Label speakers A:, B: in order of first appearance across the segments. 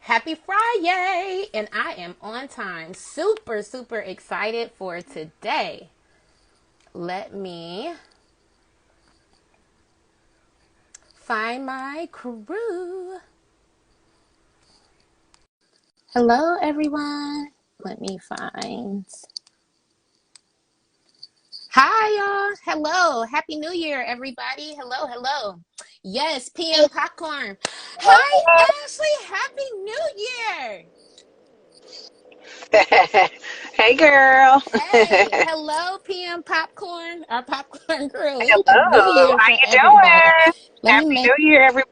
A: Happy Friday! And I am on time. Super, super excited for today. Let me find my crew. Hello, everyone. Let me find. Hi, y'all. Hello. Happy New Year, everybody. Hello, hello. Yes, PM Popcorn. Hi, Ashley. Happy New Year.
B: Hey, girl.
A: Hey, hello, PM Popcorn, our popcorn crew. New
B: Hello.
A: Year
B: How
A: for
B: you
A: everybody.
B: doing?
A: Let me
B: Happy
A: make,
B: New Year, everyone.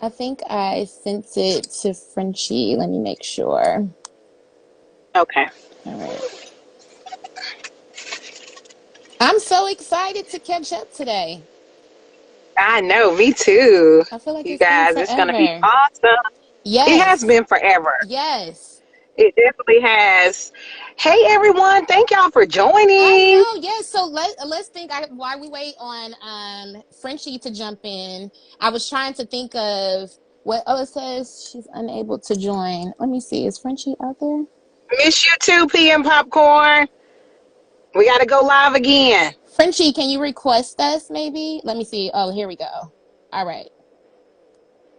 A: I think I sent it to Frenchie. Let me make sure.
B: Okay.
A: All right. I'm so excited to catch up today.
B: I know, me too.
A: I feel like
B: You
A: it's been
B: guys, it's going to be
A: forever.
B: awesome. It has
A: Yes,
B: been forever.
A: yes.
B: It definitely has. Hey, everyone. Thank y'all for
A: I
B: joining.
A: know, yes. So let's think. While we wait on Frenchie to jump in, I was trying to think of what. Oh, it says she's unable to join. Let me see. Is Frenchie out there?
B: Miss you too, PM Popcorn. We got to go live again.
A: Frenchie, can you request us maybe? Let me see. Oh, here we go. All right.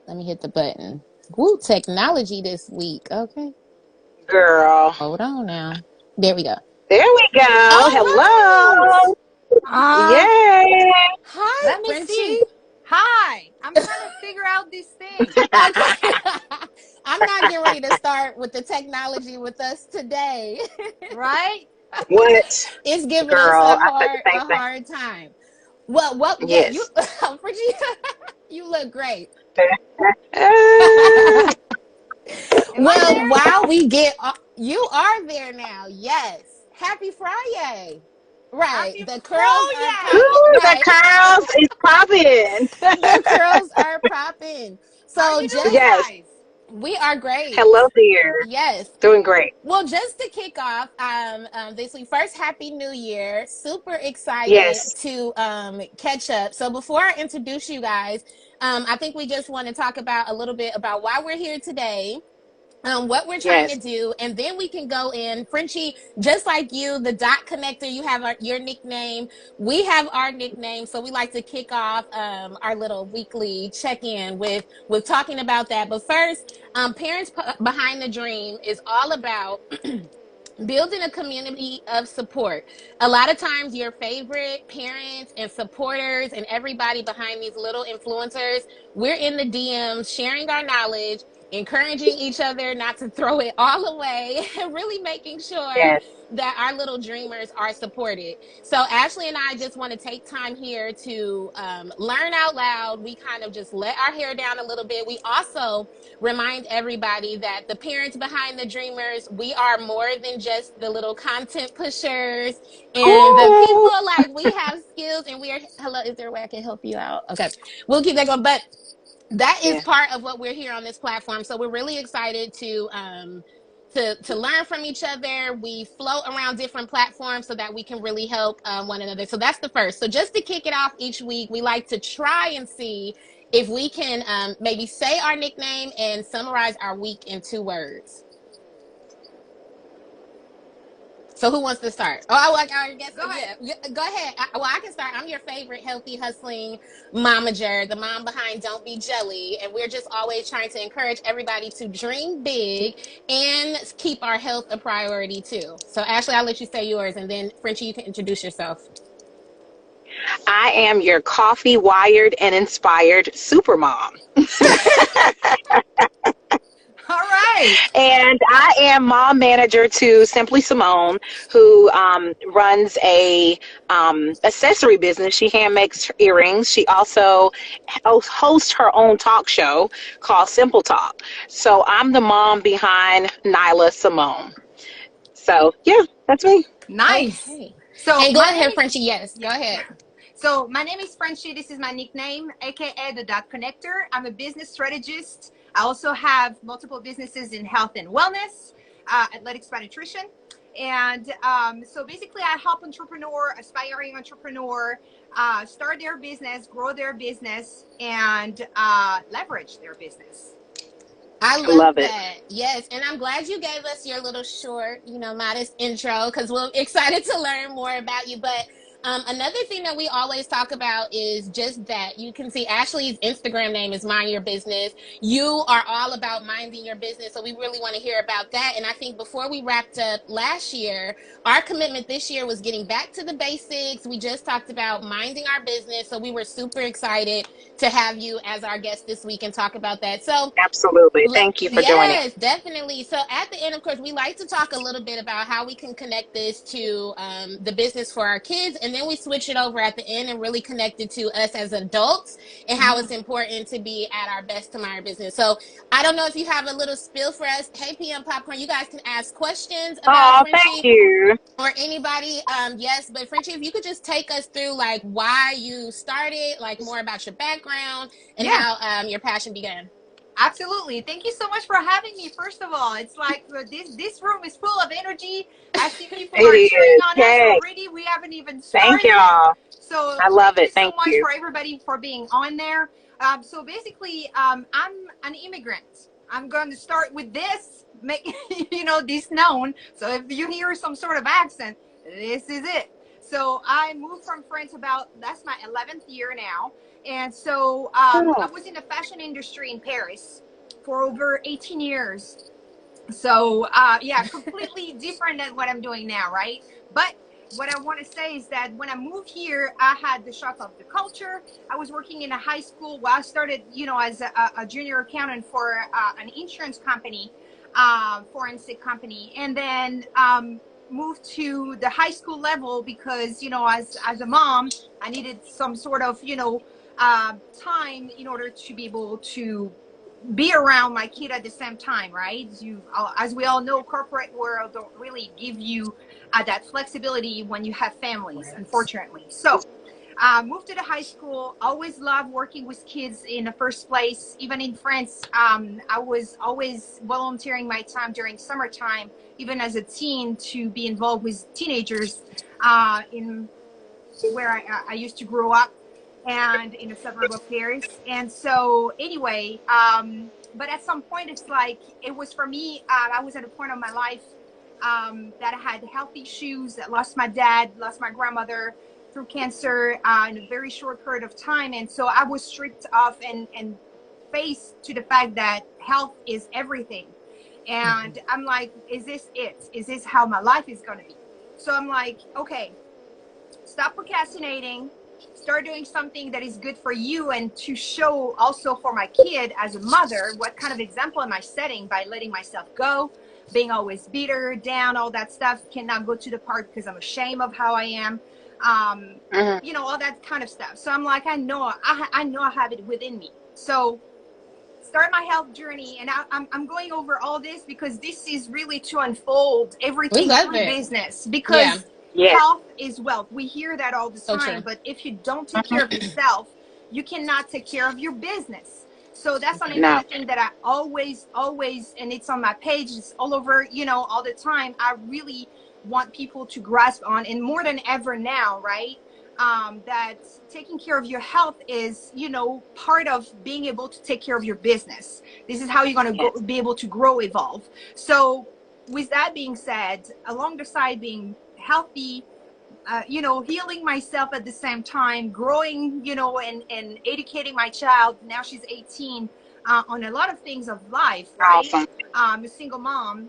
A: Let me hit the button. Woo, technology this week. Okay.
B: Girl.
A: Hold on now. There we go.
B: There we go.
A: All right.
B: Hello.
C: Uh,
B: Yay.
A: Hi,
C: Let me
A: Frenchie.
C: see. Hi. I'm trying to figure out this thing.
A: Okay. I'm not getting ready to start with the technology with us today.
C: Right?
B: What?
A: It's giving us
B: Girl,
A: a
B: I said the
A: hard
B: same
A: a hard time. Well, yeah, you
B: Yes.
A: Bridget, you look great.
B: Ah,
C: Am I
A: Well,
C: there
A: while
C: now?
A: we get you are there now. Yes. Happy Friday. Right.
C: Happy
A: The curls are
C: Froya.
A: popping.
B: ooh, the
A: Right.
B: curls is popping.
A: The curls are popping.
C: How
A: So
C: you doing,
A: just
B: Yes.
C: guys?
A: we are great.
B: Hello, dear.
A: Yes.
B: Doing great.
A: Well, just to kick off this week, first, Happy New Year. Super excited
B: Yes.
A: to catch up. So, before I introduce you guys, I think we just want to talk about a little bit about why we're here today, what we're trying to
B: Yes.
A: do, and then we can go in. Frenchie, just like you, the dot connector, you have your nickname. We have our nickname, so we like to kick off our little weekly check-in with talking about that. But first, Parents Behind the Dream is all about building a community of support. A lot of times your favorite parents and supporters and everybody behind these little influencers, we're in the DMs sharing our knowledge, encouraging each other not to throw it all away, and really making sure
B: Yes.
A: that our little dreamers are supported. So Ashley and I just want to take time here to learn out loud. We kind of just let our hair down a little bit. We also remind everybody that the parents behind the dreamers, we are more than just the little content pushers and the people.
B: Ooh.
A: Like, we have skills and we are, hello, is there a way I can help you out? Okay, we'll keep that going. But that is
B: Yeah.
A: part of what we're here on this platform. So we're really excited to learn from each other. We float around different platforms so that we can really help one another. So that's the first. So just to kick it off each week, we like to try and see if we can maybe say our nickname and summarize our week in 2 words. So who wants to start? Oh, I guess
C: Go ahead.
A: yeah. Go ahead. I can start. I'm your favorite healthy hustling momager, the mom behind Don't Be Jelly, and we're just always trying to encourage everybody to dream big and keep our health a priority too. So Ashley, I'll let you say yours, and then Frenchie, you can introduce yourself.
B: I am your coffee wired and inspired super mom.
C: All right.
B: And I am mom manager to Simply Simone, who runs a accessory business. She hand makes earrings. She also hosts her own talk show called Simple Talk. So I'm the mom behind Nyla Simone. So yeah, that's me.
C: Nice.
A: Okay.
C: So
A: And go
C: my name
A: ahead,
C: is
A: Frenchie. Yes, go ahead.
C: my name is Frenchie. This is my nickname, aka the Dot Connector. I'm a business strategist. I also have multiple businesses in health and wellness, athletics by nutrition. And so basically I help aspiring entrepreneur, start their business, grow their business, and leverage their business.
A: I
B: I
A: love
B: love it.
A: that. Yes, and I'm glad you gave us your little short, modest intro because we're excited to learn more about you. But another thing that we always talk about is just that you can see Ashley's Instagram name is Mind Your Business. You are all about minding your business, so we really want to hear about that. And I think before we wrapped up last year, our commitment this year was getting back to the basics. We just talked about minding our business, so we were super excited to have you as our guest this week and talk about that. So
B: Absolutely. Thank you for joining.
A: Yes, definitely. So at the end, of course, we like to talk a little bit about how we can connect this to the business for our kids, and then we switch it over at the end and really connect it to us as adults and how it's important to be at our best to mind our business. So I don't know if you have a little spill for us. Hey, PM Popcorn, you guys can ask questions about
B: Oh, thank
A: Frenchie
B: you.
A: or anybody. Yes, but Frenchie, if you could just take us through like why you started, like more about your background and
C: Yeah.
A: how your passion began.
C: Absolutely. Thank you so much for having me. First of all, it's like this room is full of energy. I see people
B: It
C: are cheering
B: is.
C: on us
B: Yay.
C: already. We haven't even
B: Thank
C: started.
B: y'all.
C: So
B: I love
C: thank you
B: it.
C: so
B: Thank
C: much
B: you.
C: for everybody for being on there. So basically, I'm an immigrant. I'm going to start with this, make this known. So if you hear some sort of accent, this is it. So I moved from France that's my 11th year now. And so I was in the fashion industry in Paris for over 18 years. So yeah, completely different than what I'm doing now, right? But what I want to say is that when I moved here, I had the shock of the culture. I was working in a high school where I started, as a junior accountant for an insurance company, forensic company, and then moved to the high school level because, as a mom, I needed some sort of, time in order to be able to be around my kid at the same time, right? As we all know, corporate world don't really give you that flexibility when you have families, unfortunately. So moved to the high school. Always loved working with kids in the first place. Even in France, I was always volunteering my time during summertime, even as a teen, to be involved with teenagers in where I used to grow up and in a suburb of Paris. And so anyway, but at some point it's like, it was for me, I was at a point of my life that I had health issues, that lost my dad, lost my grandmother through cancer in a very short period of time. And so I was stripped off and faced to the fact that health is everything. And I'm like, is this it? Is this how my life is going to be? So I'm like, okay, stop procrastinating, start doing something that is good for you, and to show also for my kid as a mother, what kind of example am I setting by letting myself go, being always bitter, down, all that stuff, cannot go to the park because I'm ashamed of how I am, all that kind of stuff. So I'm like, I know I have it within me. So start my health journey, and I'm going over all this because this is really to unfold
A: We
C: everything
A: love
C: through
A: it.
C: business,
A: Yeah.
C: because
B: Yes.
C: health is wealth. We hear that all the
A: So
C: time,
A: true.
C: but if you don't take care of yourself, you cannot take care of your business. So that's something
B: No.
C: that I always, and it's on my page, it's all over, all the time. I really want people to grasp on, and more than ever now, right? That taking care of your health is, part of being able to take care of your business. This is how you're going to be able to grow, evolve. So with that being said, along the side being healthy, healing myself at the same time, growing, and educating my child. Now she's 18, on a lot of things of life, right?
B: Awesome.
C: A single mom.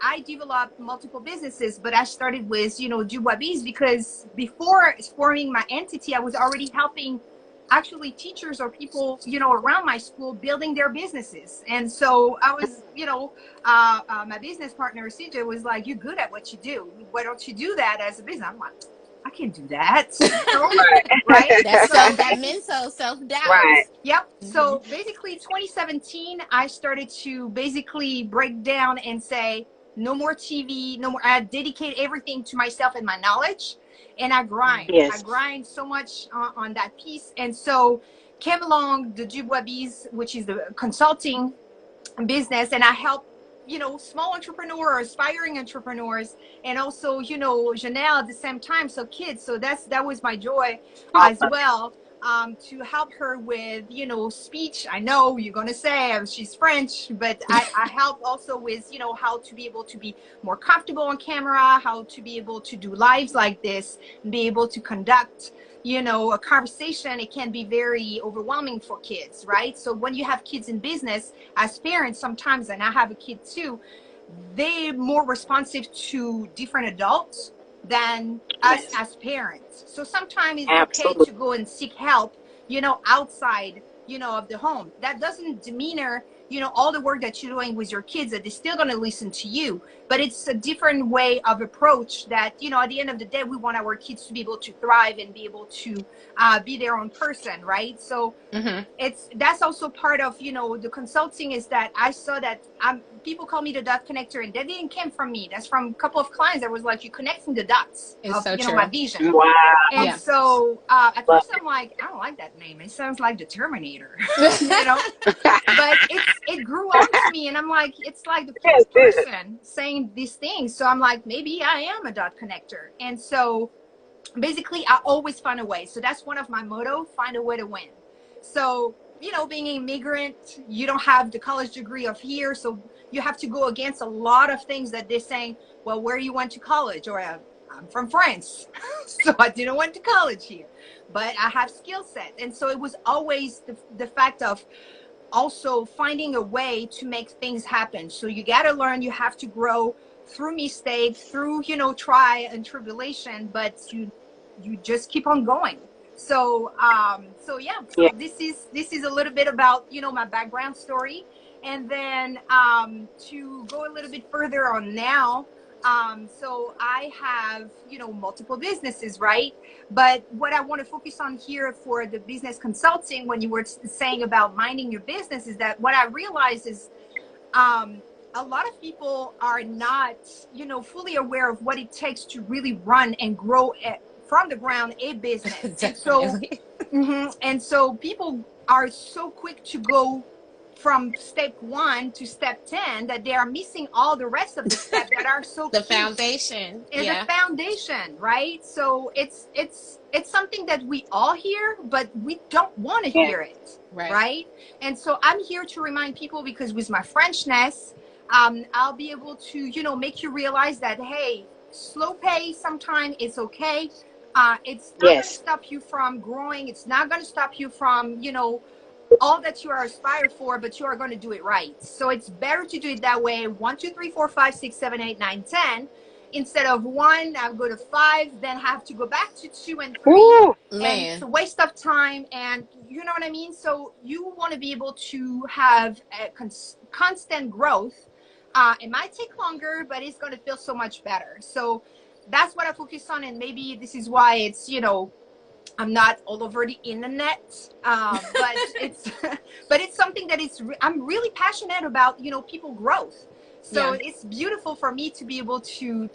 C: I developed multiple businesses, but I started with, Dubois Bees, because before forming my entity, I was already helping actually teachers or people, around my school building their businesses. And so I was, my business partner, CJ, was like, you're good at what you do. Why don't you do that as a business? I'm like, I can't do that. Right?
A: That's
C: So
A: that mental self-doubt.
B: Right.
C: Yep. So basically 2017, I started to basically break down and say, no more TV, no more. I dedicate everything to myself and my knowledge. And I grind. I
B: Yes.
C: grind so much on that piece. And so came along the Dubois Bees, which is the consulting business. And I help, small entrepreneurs, aspiring entrepreneurs, and also, Janelle at the same time. So kids. So that was my joy as
B: Awesome.
C: well. to help her with, you know, speech. I know you're going to say she's French, but I help also with, you know, how to be able to be more comfortable on camera, how to be able to do lives like this, and be able to conduct, you know, a conversation. It can be very overwhelming for kids, right? So when you have kids in business, as parents sometimes, and I have a kid too, they're more responsive to different adults than us
B: Yes.
C: as parents. So sometimes it's okay
B: Absolutely.
C: to go and seek help, you know, outside, you know, of the home. That doesn't demeanor, you know, all the work that you're doing with your kids, that they're still going to listen to you. But it's a different way of approach that, you know, at the end of the day, we want our kids to be able to thrive and be able to be their own person, right? So
A: Mm-hmm.
C: that's also part of, you know, the consulting, is that I saw that people call me the dot connector, and that didn't come from me. That's from a couple of clients that was like, you're connecting the dots
A: It's
C: of,
A: so
C: you know, my
A: true.
C: vision.
B: Wow.
C: And
A: Yeah.
C: so at
B: Love
C: first I'm like, I don't like that name, it sounds like the Terminator. You know,
B: it.
C: but it grew on to me, and I'm like, it's like the
B: Yes,
C: fifth
B: it is.
C: person saying these things. So I'm like, maybe I am a dot connector. And so basically I always find a way. So that's one of my motto: find a way to win. So, you know, being an immigrant, you don't have the college degree of here, so you have to go against a lot of things that they're saying. Well, where you went to college? Or I'm from France, so I didn't went to college here, but I have skill set. And so it was always the fact of also finding a way to make things happen. So you got to learn, you have to grow through mistake, through, you know, try and tribulation, but you just keep on going. So so yeah,
B: Yeah.
C: so this is a little bit about, you know, my background story. And then to go a little bit further on now, so I have, you know, multiple businesses, right? But what I want to focus on here for the business consulting, when you were saying about minding your business, is that what I realized is um, a lot of people are not, you know, fully aware of what it takes to really run and grow from the ground a business. And so,
A: Definitely.
C: and so people are so quick to go from step 1 to step 10 that they are missing all the rest of the steps that are so
A: The
C: key,
A: foundation.
C: is a
A: Yeah.
C: foundation, right? So it's something that we all hear, but we don't want to
B: Yeah.
C: hear it,
A: Right.
C: right? And so I'm here to remind people, because with my Frenchness, I'll be able to, you know, make you realize that, hey, slow pace sometimes it's okay. It's not going to
B: Yes.
C: stop you from growing. It's not going to stop you from, you know, all that you are aspired for, but you are going to do it right. So it's better to do it that way: 1, 2, 3, 4, 5, 6, 7, 8, 9, 10, instead of 1, I'll go to 5, then have to go back to 2 and 3.
B: Woo.
C: And it's
A: Man.
C: a waste of time, and you know what I mean. So you want to be able to have a constant growth. It might take longer, but it's going to feel so much better. So that's what I focus on, and maybe this is why it's, you know, I'm not all over the internet, but it's but it's something that I'm really passionate about. You know, people growth. So
A: Yeah.
C: it's beautiful for me to be able to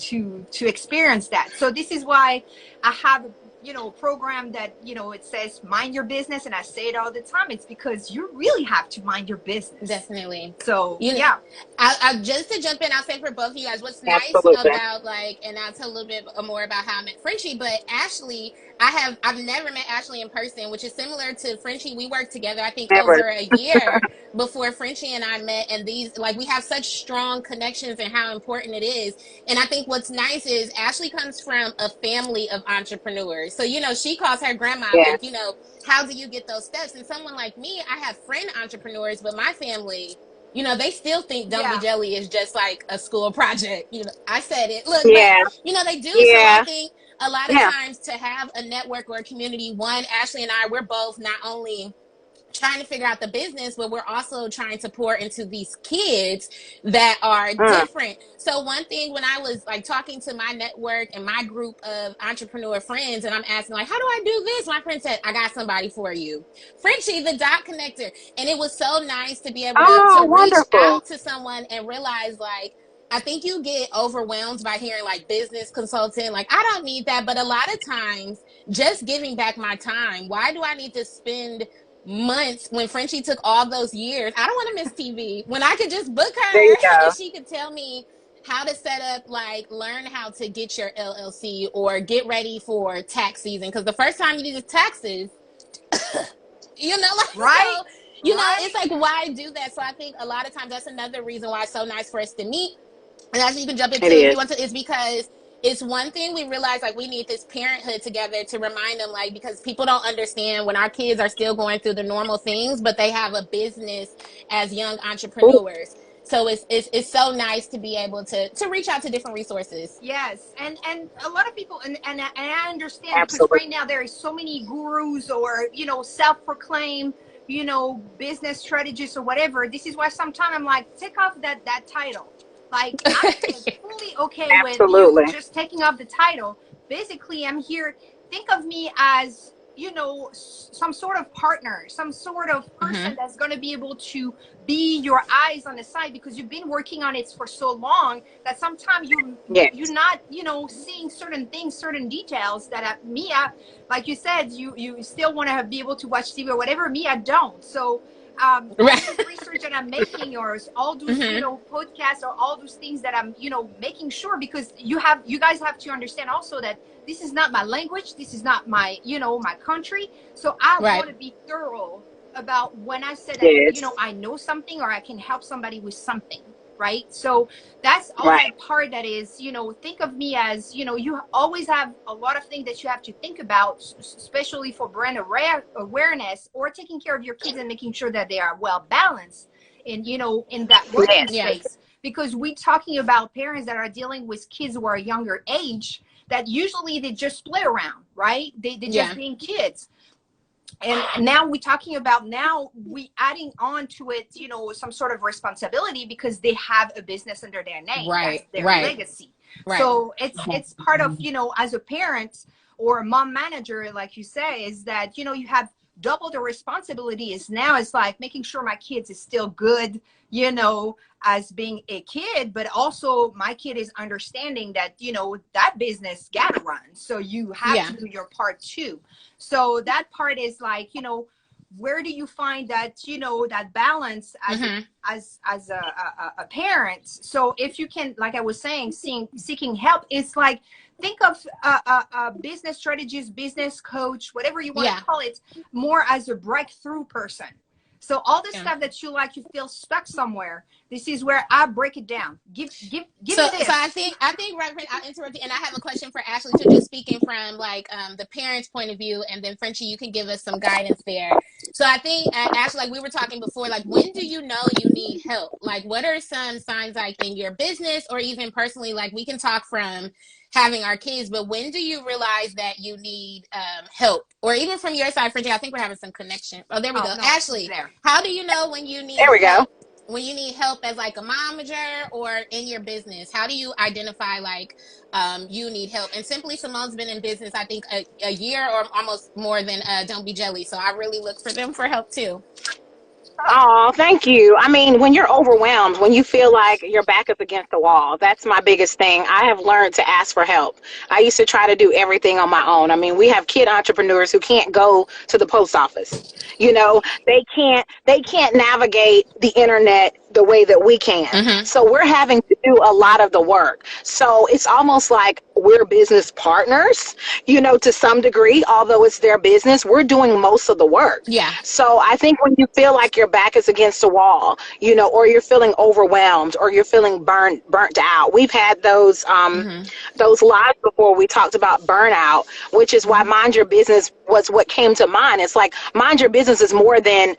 C: experience that. So this is why I have, you know, a program that, you know, it says mind your business, and I say it all the time. It's because you really have to mind your business.
A: Definitely.
C: So
A: You know,
C: yeah,
A: I just to jump in, I'll say for both of you guys, what's nice
B: Absolutely.
A: about, like, and I'll tell a little bit more about how I met Frenchie, but Ashley, I've never met Ashley in person, which is similar to Frenchie. We worked together, I think,
B: Never.
A: over a year before Frenchie and I met, and these, like, we have such strong connections and how important it is. And I think what's nice is Ashley comes from a family of entrepreneurs. So, you know, she calls her grandma,
B: Yes.
A: like, you know, how do you get those steps? And someone like me, I have friend entrepreneurs, but my family, you know, they still think Don't Be
C: yeah,
A: Jelly is just like a school project. You know, I said it. Look, but
B: Yeah.
A: you know, they do. So I
B: Yeah.
A: think a lot of
B: Yeah.
A: times to have a network or a community, one, Ashley and I, we're both not only trying to figure out the business, but we're also trying to pour into these kids that are
B: Mm.
A: different. So one thing, when I was like talking to my network and my group of entrepreneur friends, and I'm asking like, how do I do this? My friend said, I got somebody for you. Frenchie, the dot connector. And it was so nice to be able
B: Oh,
A: to reach
B: wonderful.
A: out to someone and realize, like, I think you get overwhelmed by hearing like business consultant. Like, I don't need that. But a lot of times, just giving back my time, why do I need to spend months when Frenchie took all those years? I don't want to miss TV when I could just book
B: There
A: her
B: you
A: and
B: go.
A: she could tell me how to set up, like, learn how to get your LLC or get ready for tax season. Because the first time you do the taxes, You know, like,
C: Right?
A: so,
C: Right?
A: it's like, why do that? So I think a lot of times that's another reason why it's so nice for us to meet. And actually, you can jump
B: It
A: into if you
B: is.
A: want to, is because it's one thing we realize like we need this parenthood together to remind them, like, because people don't understand when our kids are still going through the normal things, but they have a business as young
B: Ooh,
A: entrepreneurs. So it's so nice to be able to reach out to different resources.
C: Yes, and a lot of people, and I understand, because
B: absolutely.
C: right now there is so many gurus, or self-proclaimed, business strategists or whatever. This is why sometimes I'm like, take off that title. Like, I'm fully okay with you
B: Absolutely.
C: just taking off the title. Basically, I'm here. Think of me as, some sort of partner, some sort of person
A: Mm-hmm.
C: that's going to be able to be your eyes on the side, because you've been working on it for so long that sometimes you're
B: Yes.
C: not, seeing certain things, certain details that like you said, you still want to be able to watch TV or whatever. Me, I don't. So all
A: Right.
C: those research that I'm making, or all those
A: Mm-hmm.
C: podcasts, or all those things that I'm making sure, because you guys have to understand also that this is not my language, this is not my my country. So I
A: Right.
C: want to be thorough about when I said that
B: Yes.
C: I know something, or I can help somebody with something, right? So that's also the
B: Right.
C: part that is, think of me as, you always have a lot of things that you have to think about, especially for brand awareness, or taking care of your kids and making sure that they are well balanced in, in that working
B: Yes.
A: Yeah.
C: space. Because we're talking about parents that are dealing with kids who are younger age, that usually they just play around, right? They just
A: Yeah.
C: being kids. And now we're talking about, now we adding on to it, some sort of responsibility, because they have a business under their name, that's
A: Right.
C: their
A: Right.
C: legacy.
A: Right.
C: So it's part of, as a parent or a mom manager, like you say, is that you have double the responsibility. Is now it's like making sure my kids is still good, as being a kid, but also my kid is understanding that that business gotta run, so you have
A: Yeah.
C: to do your part too. So that part is like, where do you find that, that balance as a
A: Mm-hmm.
C: as a parent? So if you can, like I was saying, seeking help, it's like, think of a business strategist, business coach, whatever you want to
A: Yeah.
C: call it, more as a breakthrough person. So all the
A: Yeah.
C: stuff that you feel stuck somewhere, this is where I break it down. Give
A: So,
C: me
A: I
C: this.
A: think right, I'll interrupt you, and I have a question for Ashley too. Just speaking from like the parents' point of view, and then Frenchie, you can give us some guidance there. So, I think Ashley, like we were talking before, like when do you know you need help? Like, what are some signs, like in your business or even personally? Like, we can talk from having our kids, but when do you realize that you need help, or even from your side, Frenchie? I think we're having some connection. Oh, there we
C: Oh
A: go.
C: no, it's
A: Ashley,
C: there.
A: how do you know when you
B: There
A: need
B: we go.
A: help, as like a momager or in your business? How do you identify like you need help? And Simply Simone's been in business, I think, a year or almost more than Don't Be Jelly. So I really look for them for help too.
B: Oh, thank you. I mean, when you're overwhelmed, when you feel like your back is against the wall, that's my biggest thing. I have learned to ask for help. I used to try to do everything on my own. I mean, we have kid entrepreneurs who can't go to the post office. They can't navigate the internet the way that we can.
A: Mm-hmm.
B: So we're having to do a lot of the work. So it's almost like we're business partners, to some degree, although it's their business, we're doing most of the work.
A: Yeah.
B: So I think when you feel like your back is against the wall, or you're feeling overwhelmed, or you're feeling burnt out. We've had
A: Mm-hmm.
B: those lives before. We talked about burnout, which is why
A: Mm-hmm.
B: mind your business was what came to mind. It's like mind your business is more than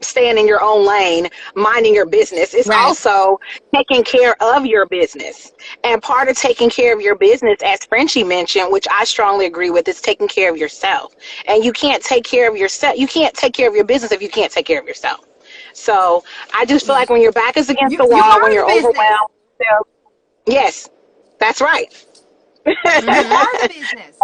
B: staying in your own lane, minding your business. It's
A: Right.
B: also taking care of your business. And part of taking care of your business, as Frenchie mentioned, which I strongly agree with, is taking care of yourself. And you can't take care of yourself. You can't take care of your business if you can't take care of yourself. So I just feel like when your back is against the
C: You
B: wall, when
C: are the
B: you're
C: business.
B: overwhelmed, so, yes, that's right.
C: You
A: Mm-hmm.
C: are the business.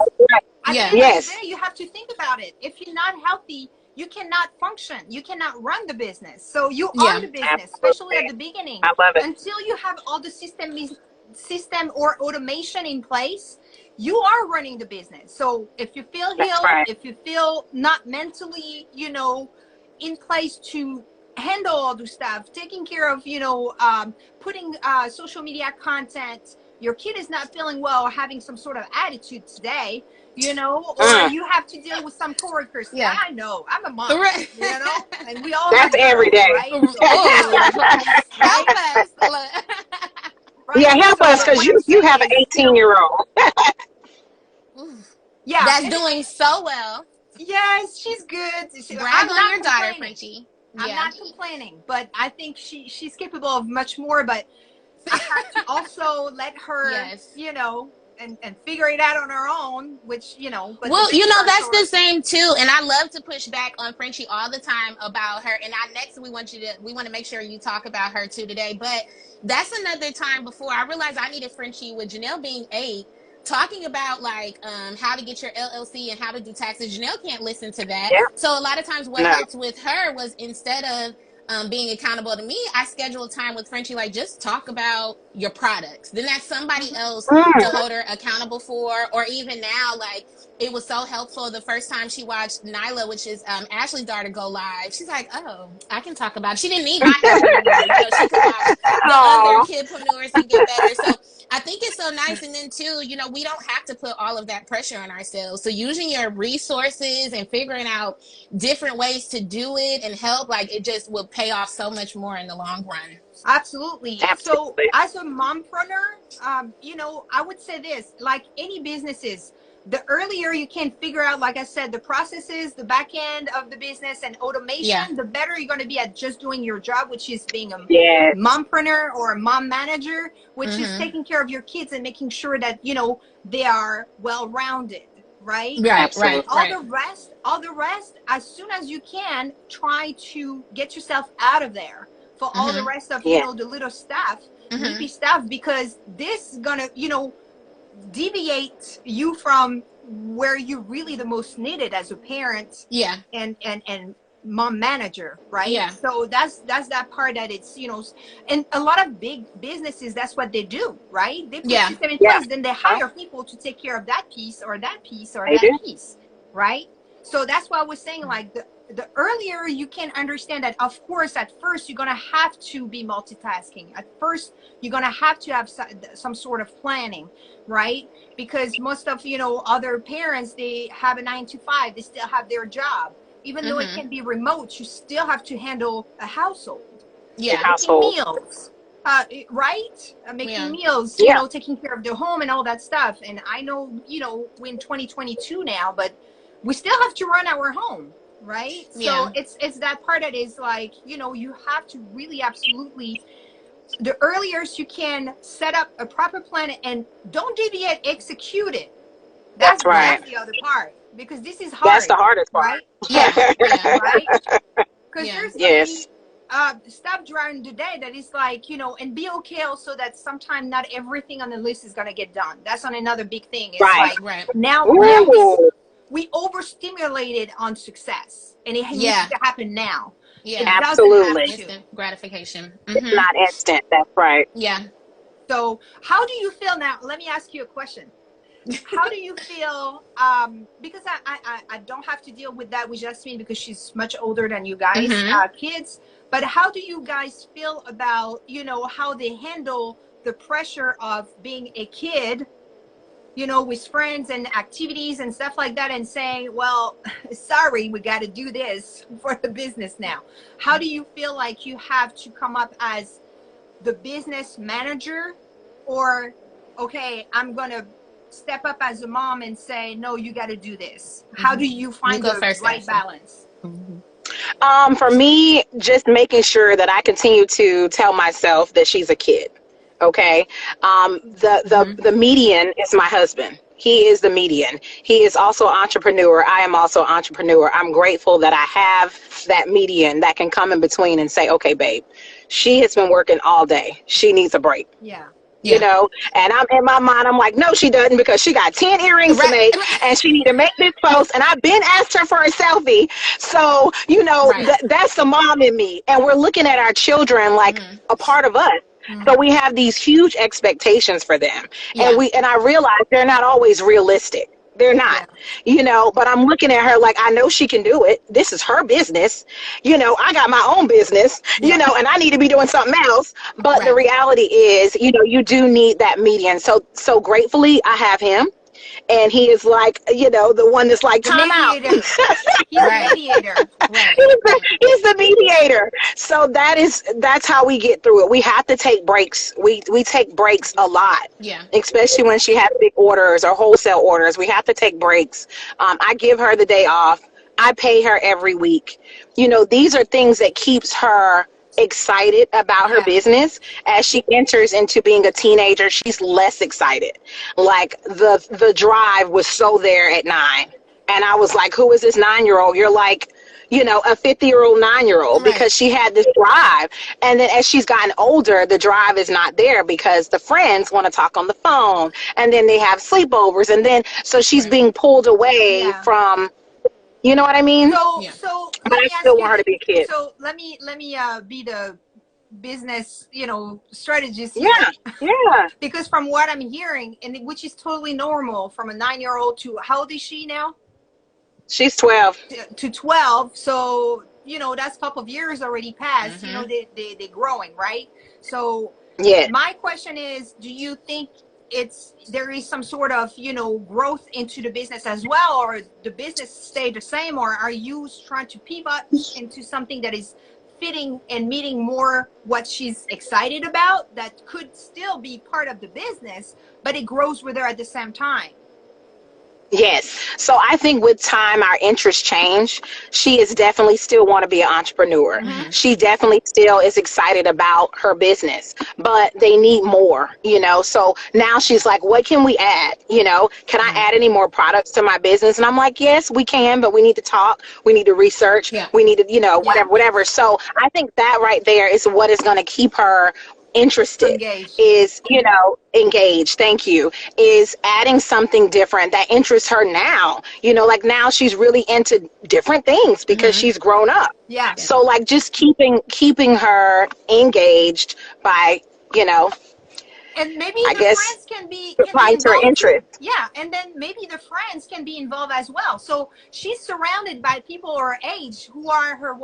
C: At the
A: Yeah.
C: end of the
B: Yes,
C: day, you have to think about it. If you're not healthy, you cannot function. You cannot run the business. So you are
A: Yeah.
C: the business, especially at
B: absolutely.
C: the beginning.
B: I love it.
C: Until you have all the system or automation in place, you are running the business. So if you feel
B: That's
C: healed,
B: right.
C: if you feel not mentally, in place to handle all the stuff, taking care of, putting social media content, your kid is not feeling well or having some sort of attitude today, or you have to deal with some coworkers.
A: Yeah.
C: I know, I'm a mom,
A: Right.
C: and we all
B: That's
C: have
B: every
C: girls,
B: day.
C: right? So
A: Oh, help
C: right,
A: us. Look.
B: Yeah,
C: right.
B: help us,
C: So
B: because
C: what I'm
B: you
C: saying
B: have an
C: is,
B: 18-year-old.
C: yeah,
A: That's doing so well.
C: yes, she's good.
A: Brag
C: I'm
A: on
C: not
A: your daughter,
C: complaining.
A: Frenchie.
C: I'm
A: Yeah.
C: not complaining, but I think she's capable of much more. But I have to also let her,
A: Yes.
C: and figure it out on her own, which, but the
A: Well,
C: best part
A: that's
C: for
A: the same too. And I love to push back on Frenchie all the time about her. And next we want to make sure you talk about her too today. But that's another time before I realized I needed Frenchie with Janelle being 8, talking about like how to get your LLC and how to do taxes. Janelle can't listen to that.
B: Yeah.
A: So a lot of times what
B: No.
A: helped with her was, instead of being accountable to me, I scheduled time with Frenchie, like, just talk about your products. Then that's somebody else to
B: Mm.
A: hold her accountable for. Or even now, like, it was so helpful the first time she watched Nyla, which is Ashley's daughter, go live. She's like, oh, I can talk about it. She didn't need my help anymore. She could watch the other
B: Aw.
A: kidpreneurs and get better. So I think it's so nice. And then too, we don't have to put all of that pressure on ourselves. So using your resources and figuring out different ways to do it and help, like, it just will pay off so much more in the long run.
C: absolutely. So
B: Absolutely.
C: as a mompreneur, I would say this, like any businesses, the earlier you can figure out, like I said, the processes, the back end of the business and automation, the better you're going to be at just doing your job, which is being a
B: Yes.
C: mompreneur or a mom manager, which is
A: Mhm.
C: taking care of your kids and making sure that, they are well-rounded, right?
A: Right,
B: Absolutely.
A: right.
C: All the rest, as soon as you can, try to get yourself out of there for all the rest of,
B: Yeah.
C: the little stuff,
A: Mhm.
C: nippy stuff, because this is gonna, deviate you from where you're really the most needed as a parent
A: Yeah.
C: and mom manager, right?
A: Yeah.
C: So that's that part that it's, and a lot of big businesses, that's what they do, right? They put
A: Yeah.
C: system in
B: Yeah.
C: place, then they hire people to take care of that piece or that piece or
B: They
C: that
B: do.
C: piece, right? So that's why I was saying, like, the earlier you can understand that, of course, at first you're going to have to be multitasking. At first, you're going to have some sort of planning, right? Because most of, other parents, they have a 9 to 5, they still have their job. Even though it can be remote, you still have to handle a household.
A: Yeah.
C: Making meals, right? Making meals, taking care of the home and all that stuff. And I know, we're in 2022 now, but we still have to run our home, right? So it's that part that is like, you have to really absolutely, the earliest you can set up a proper plan and don't deviate, execute it.
B: That's right.
C: That's the other part, because this is hard.
B: That's the hardest part.
C: Right?
A: Yeah.
C: Right? Because there's gonna be stuff during the day that is like, and be okay also that sometimes not everything on the list is gonna get done. That's on another big thing. It's like now we overstimulated on success, and it needs to happen now.
A: Yeah.
C: It
B: Absolutely.
A: Instant gratification.
B: It's not instant. That's right.
A: Yeah.
C: So how do you feel now? Let me ask you a question. How do you feel? Because I don't have to deal with that with Jasmine because she's much older than you guys, kids. But how do you guys feel about, how they handle the pressure of being a kid, with friends and activities and stuff like that, and saying, well, sorry, we got to do this for the business now. How do you feel like you have to come up as the business manager, or, okay, I'm going to step up as a mom and say, no, you got to do this? How do you find the right balance?
B: For me, just making sure that I continue to tell myself that she's a kid. Okay. The median is my husband. He is the median. He is also an entrepreneur. I am also an entrepreneur. I'm grateful that I have that median that can come in between and say, okay, babe, she has been working all day. She needs a break.
C: Yeah.
B: And I'm in my mind, I'm like, no, she doesn't, because she got 10 earrings to make, and she need to make this post, and I've been asked her for a selfie. So, that's the mom in me. And we're looking at our children like a part of us. So we have these huge expectations for them. And I realize they're not always realistic. They're not, but I'm looking at her like, I know she can do it. This is her business. I got my own business, and I need to be doing something else. But the reality is, you do need that median. So gratefully I have him. and he is like, the one that's like,
C: The
B: time out.
C: mediator. He's a mediator.
A: Right.
B: He's the mediator. So that's how we get through it. We have to take breaks. We take breaks a lot.
A: Yeah.
B: Especially when she has big orders or wholesale orders. We have to take breaks. I give her the day off. I pay her every week. These are things that keeps her excited about her business. As she enters into being a teenager, she's less excited. Like the drive was so there at 9. And I was like, who is this 9-year-old? You're like, a 50-year-old 9-year-old,
A: Right.
B: because she had this drive. And then as she's gotten older, the drive is not there because the friends want to talk on the phone, and then they have sleepovers. And then, so she's being pulled away from, you know what I mean?
C: So
B: But
C: let
B: I
C: me ask
B: still
C: you.
B: want her to be a kid.
C: So let me be the business, strategist here.
B: Yeah.
C: Because from what I'm hearing, and which is totally normal, from a 9-year-old to, how old is she now?
B: She's 12.
C: To 12. So that's a couple of years already passed. They're growing, right? So my question is, do you think there is some sort of growth into the business as well, or the business stay the same, or are you trying to pivot into something that is fitting and meeting more what she's excited about, that could still be part of the business, but it grows with her at the same time?
B: Yes. So I think with time, our interests change. She is definitely still want to be an entrepreneur. She definitely still is excited about her business, but they need more, So now she's like, what can we add? Can I add any more products to my business? And I'm like, yes, we can, but we need to talk. We need to research. We need to, whatever. So I think that right there is what is going to keep her interested, engaged, thank you, is adding something different that interests her now. Like now she's really into different things because she's grown up. So like just keeping her engaged by,
C: and maybe
B: I
C: the
B: guess
C: friends can be
B: her interest.
C: and then maybe the friends can be involved as well. So she's surrounded by people her age who are her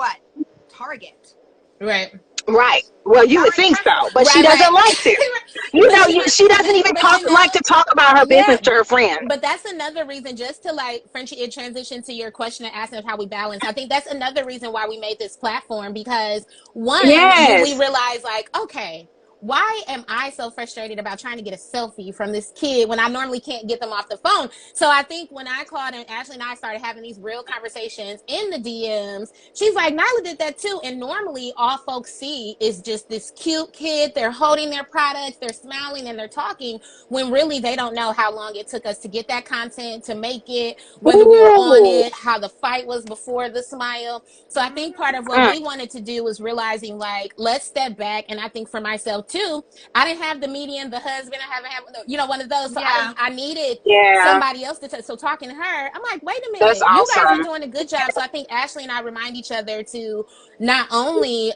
C: target.
B: Right. Well, you would think so, but she doesn't like to. She doesn't even like to talk about her business to her friends.
A: But that's another reason, just to Frenchie, it transitioned to your question and asking how we balance. I think that's another reason why we made this platform, because one, we realized okay, why am I so frustrated about trying to get a selfie from this kid when I normally can't get them off the phone? So I think when I called and Ashley and I started having these real conversations in the DMs, she's like, Nyla did that too. And normally all folks see is just this cute kid. They're holding their products, they're smiling, and they're talking, when really they don't know how long it took us to get that content, to make it, whether we were on it, how the fight was before the smile. So I think part of what we wanted to do was realizing, let's step back. And I think for myself too, I didn't have the medium, the husband, I haven't had, one of those. So I needed somebody else to so talking to her, I'm like, wait a minute,
B: that's awesome.
A: You guys are doing a good job. So I think Ashley and I remind each other to not only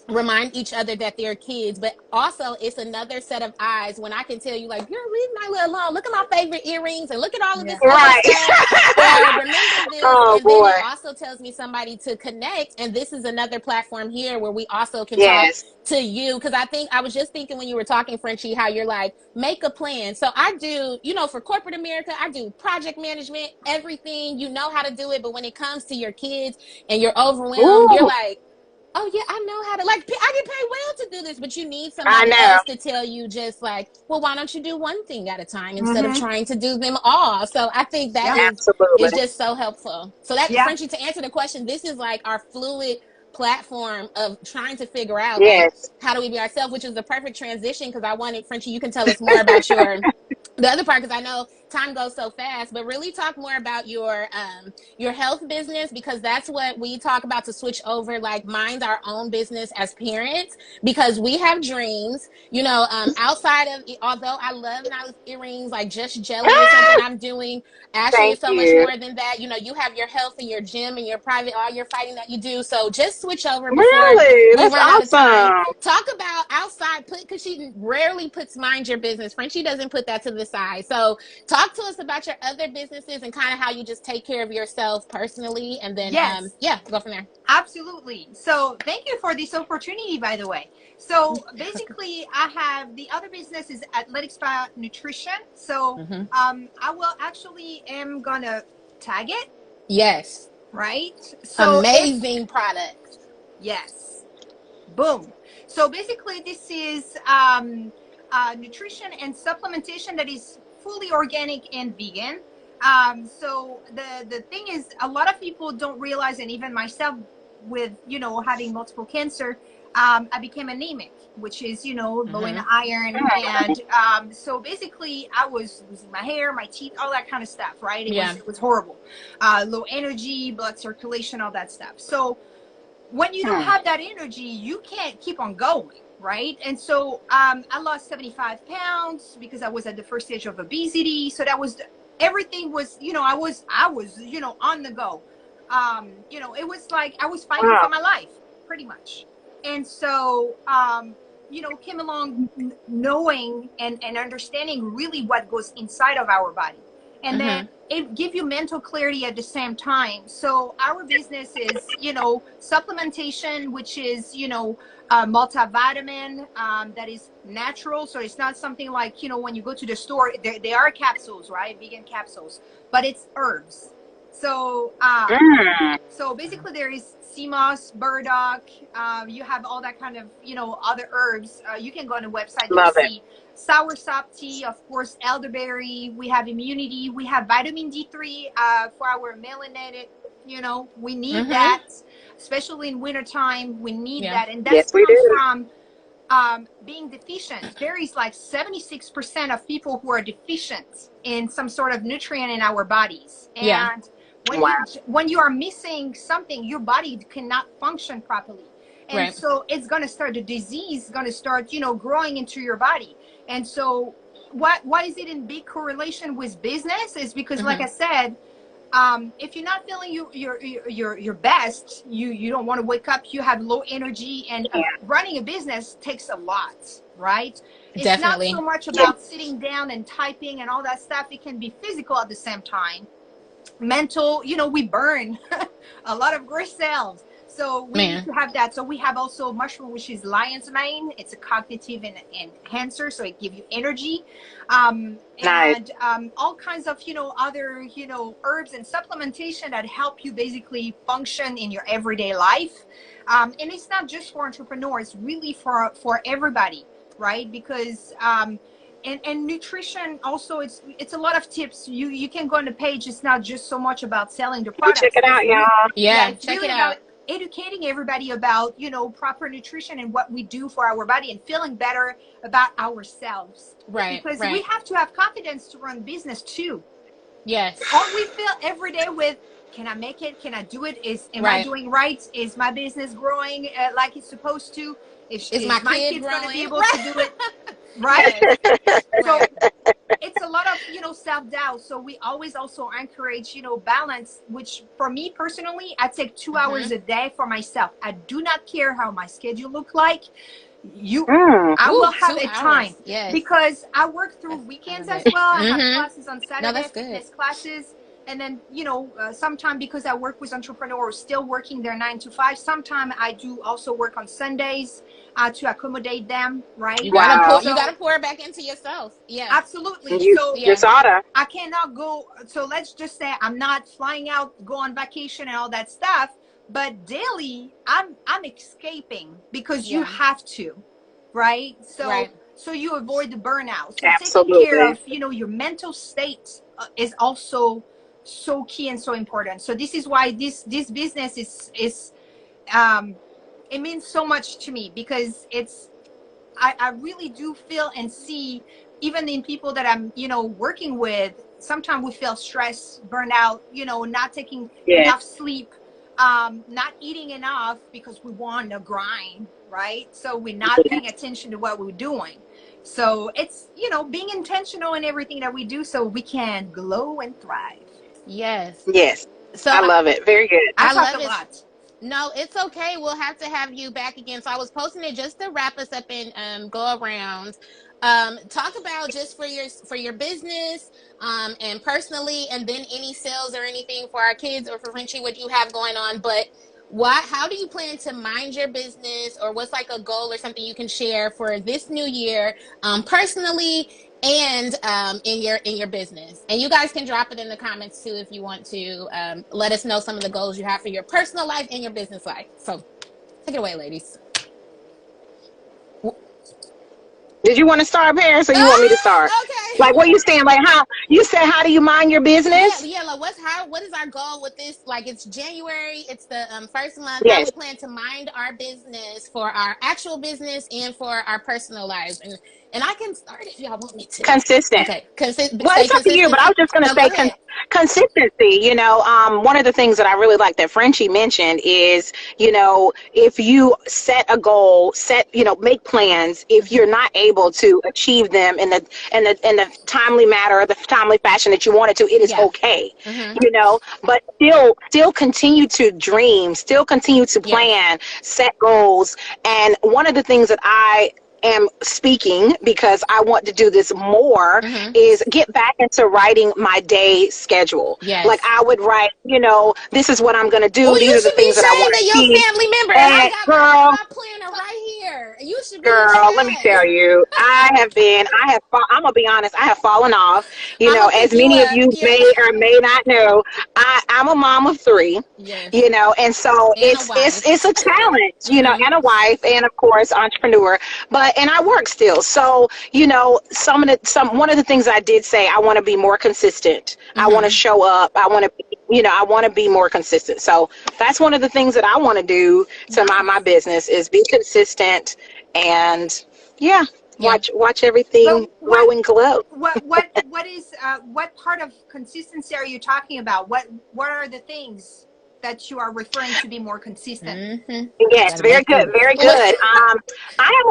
A: remind each other that they're kids, but also it's another set of eyes when I can tell you, like, you're leaving my little alone. Look at my favorite earrings and look at all of this
B: right.
A: stuff. Or remember this.
B: Oh,
A: and
B: boy.
A: Then it also tells me somebody to connect. And this is another platform here where we also can talk to you. Because I think I was just thinking when you were talking, Frenchie, how you're like, make a plan. So I do, for corporate America, I do project management, everything. You know how to do it. But when it comes to your kids and you're overwhelmed, you're like, oh yeah, I know how to, I get paid well to do this, but you need somebody else to tell you, just like, well, why don't you do one thing at a time instead of trying to do them all? So I think that is just so helpful. So that, Frenchie, to answer the question, this is like our fluid platform of trying to figure out how do we be ourselves, which is the perfect transition, because I wanted, Frenchie, you can tell us more about the other part, because I know time goes so fast, but really talk more about your health business, because that's what we talk about, to switch over, mind our own business as parents, because we have dreams, outside of, although I love Nyla's earrings, Just Jelly is something I'm doing. Ashley is so much more than that. You have your health and your gym and your private, all your fighting that you do. So just switch over before we run out of time. Talk about, outside, because she rarely puts mind your business. Frenchie doesn't put that to the side. So talk to us about your other businesses and kind of how you just take care of yourself personally, and then
C: Yes.
A: yeah, go from there.
C: Absolutely. So thank you for this opportunity, by the way. So basically, I have the other business is Athletic Spa Nutrition. So I will actually am gonna tag it.
A: Yes.
C: Right. So
A: amazing product.
C: Yes. Boom. So basically, this is nutrition and supplementation that is fully organic and vegan. So the thing is, a lot of people don't realize, and even myself, with having multiple cancer, I became anemic, which is low in iron, and so basically I was losing my hair, my teeth, all that kind of stuff. Right? It was horrible. Low energy, blood circulation, all that stuff. So when you don't have that energy, you can't keep on going. Right. And so I lost 75 pounds because I was at the first stage of obesity. So that was everything was, I was, on the go. It was like I was fighting for my life pretty much. And so, came along knowing and understanding really what goes inside of our body. And then it give you mental clarity at the same time. So our business is, supplementation, which is, multivitamin that is natural. So it's not something like, when you go to the store, they are capsules, right? Vegan capsules, but it's herbs. So, so basically there is sea moss, burdock. You have all that kind of, other herbs. You can go on the website.
B: Love
C: You'll see soursop tea, of course, elderberry. We have immunity. We have vitamin D3 for our melanated. We need that, especially in wintertime. We need that, and that comes from being deficient. There is like 76% of people who are deficient in some sort of nutrient in our bodies, and when you are missing something, your body cannot function properly. And so it's going to start, the disease is going to start, growing into your body. And so why is it in big correlation with business is because, like I said, if you're not feeling your best, you don't want to wake up, you have low energy, and running a business takes a lot, right? It's
A: Definitely.
C: not so much about sitting down and typing and all that stuff. It can be physical at the same time. Mental, we burn a lot of gray cells. So we need to have that. So we have also mushroom, which is lion's mane. It's a cognitive enhancer, so it gives you energy. And all kinds of, other, herbs and supplementation that help you basically function in your everyday life. And it's not just for entrepreneurs, really for everybody, right? Because and nutrition also, it's a lot of tips. You can go on the page. It's not just so much about selling the product.
B: Check it out, y'all.
C: It's check really it out. Educating everybody about proper nutrition and what we do for our body and feeling better about ourselves, because we have to have confidence to run business too. All we feel every day with, can I make it, can I do it, am I doing right, is my business growing like it's supposed to, is my kid going to be able to do it so it's a lot of self-doubt. So we always also encourage balance, which for me personally, I take 2 hours a day for myself. I do not care how my schedule look like. I will have a time because I work through weekends as well. I have classes on Saturday, fitness classes. And then, sometime because I work with entrepreneurs still working their 9 to 5, sometime I do also work on Sundays to accommodate them, right?
A: You gotta pour back into yourself.
C: Absolutely. I cannot go. So let's just say I'm not flying out, go on vacation and all that stuff, but daily I'm escaping because you have to, right? So you avoid the burnout. So taking care of, your mental state is also so key and so important. So this is why this business is it means so much to me, because I really do feel and see, even in people that I'm working with, sometimes we feel stress, burnout, not taking enough sleep, not eating enough because we want to grind, right? So we're not paying attention to what we're doing. So it's being intentional in everything that we do so we can glow and thrive.
A: Yes.
B: So I love it. Very good.
C: I talk a lot.
A: No, it's okay. We'll have to have you back again. So I was posting it just to wrap us up and go around. Talk about just for your business and personally, and then any sales or anything for our kids or for Frenchie, what you have going on. But how do you plan to mind your business, or what's like a goal or something you can share for this new year, personally and in your business? And you guys can drop it in the comments too if you want to let us know some of the goals you have for your personal life and your business life. So take it away, ladies.
B: Did you want to start, Paris, or you want me to start?
A: Okay.
B: Like, what you saying? Like, how you said? How do you mind your business?
A: Yeah. Like, what is our goal with this? Like, it's January. It's the first month. How
B: Yes.
A: we plan to mind our business for our actual business and for our personal lives. And I can start if y'all want me to.
B: Consistent.
A: Okay.
B: Well,
A: Stay
B: it's up to you, but I
A: consistency.
B: was just going to
A: No, go
B: say
A: ahead.
B: consistency. One of the things that I really like that Frenchie mentioned is, if you set a goal, make plans. If you're not able to achieve them in the timely manner or the timely fashion that you wanted to, it is
A: Yeah.
B: okay.
A: Mm-hmm.
B: But still continue to dream, still continue to
A: Yes.
B: plan, set goals. And one of the things that I am speaking, because I want to do this more,
A: Mm-hmm.
B: is get back into writing my day schedule. Like,
A: Yes.
B: I would write, this is what I'm going to
A: Oh,
B: do. These
A: you
B: are the
A: should be
B: things that I want
A: ashamed of
B: to
A: your
B: achieve.
A: family member. And I
B: And
A: got
B: girl,
A: my planner right here. You should be
B: girl, let me tell
A: ashamed.
B: you, I'm going to be honest, I have fallen off.
A: I'm gonna pick
B: As
A: you
B: many of
A: up.
B: you
A: Yeah.
B: may or may not know, I'm a mom of three.
A: Yes.
B: And so
A: And a
B: it's
A: wife.
B: a challenge,
A: Mm-hmm.
B: and a wife, and of course entrepreneur, and I work still. So, one of the things I did say, I want to be more consistent. I want to
A: Mm-hmm.
B: show up. I want to be more consistent. So that's one of the things that I want to do to my
A: Nice.
B: business, is be consistent, and yeah,
A: Yeah.
B: watch everything
C: But
B: grow and glow.
C: what part of consistency are you talking about? What are the things that you are referring to be more consistent?
A: Mm-hmm.
B: Yes,
A: Gotta
B: very
A: make
B: good,
A: them
B: very
A: look.
B: good. I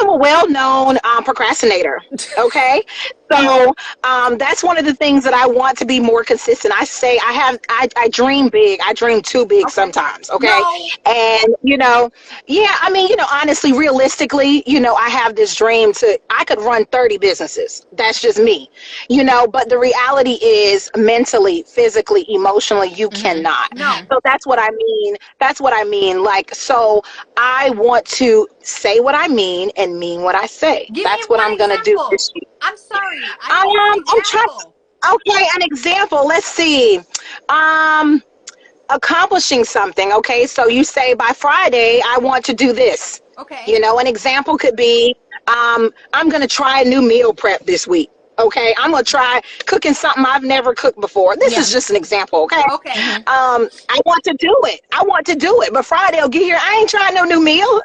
B: am a well-known procrastinator. Okay, so that's one of the things that I want to be more consistent. I dream big. I dream too big
C: Okay.
B: sometimes. Okay,
C: No.
B: and yeah. I mean, honestly, realistically, I have this dream I could run 30 businesses. That's just me. But the reality is, mentally, physically, emotionally, you
A: Mm-hmm.
B: cannot.
A: Mm-hmm.
C: No.
B: So that's what I mean. That's what I mean. Like, so I want to say what I mean and mean what I say.
C: Give me
B: That's what
C: one
B: I'm gonna do
C: example.
B: this year.
C: I'm sorry. I need an
B: I'm trying.
C: example.
B: Okay, an example. Let's see. Um, Accomplishing something. Okay, so you say by Friday I want to do this.
C: Okay.
B: An example could be, I'm gonna try a new meal prep this week. Okay, I'm gonna try cooking something I've never cooked before. This
A: Yeah.
B: is just an example. Okay.
C: Okay.
A: Mm-hmm.
B: I want to do it. But Friday will get here. I ain't trying no new meal.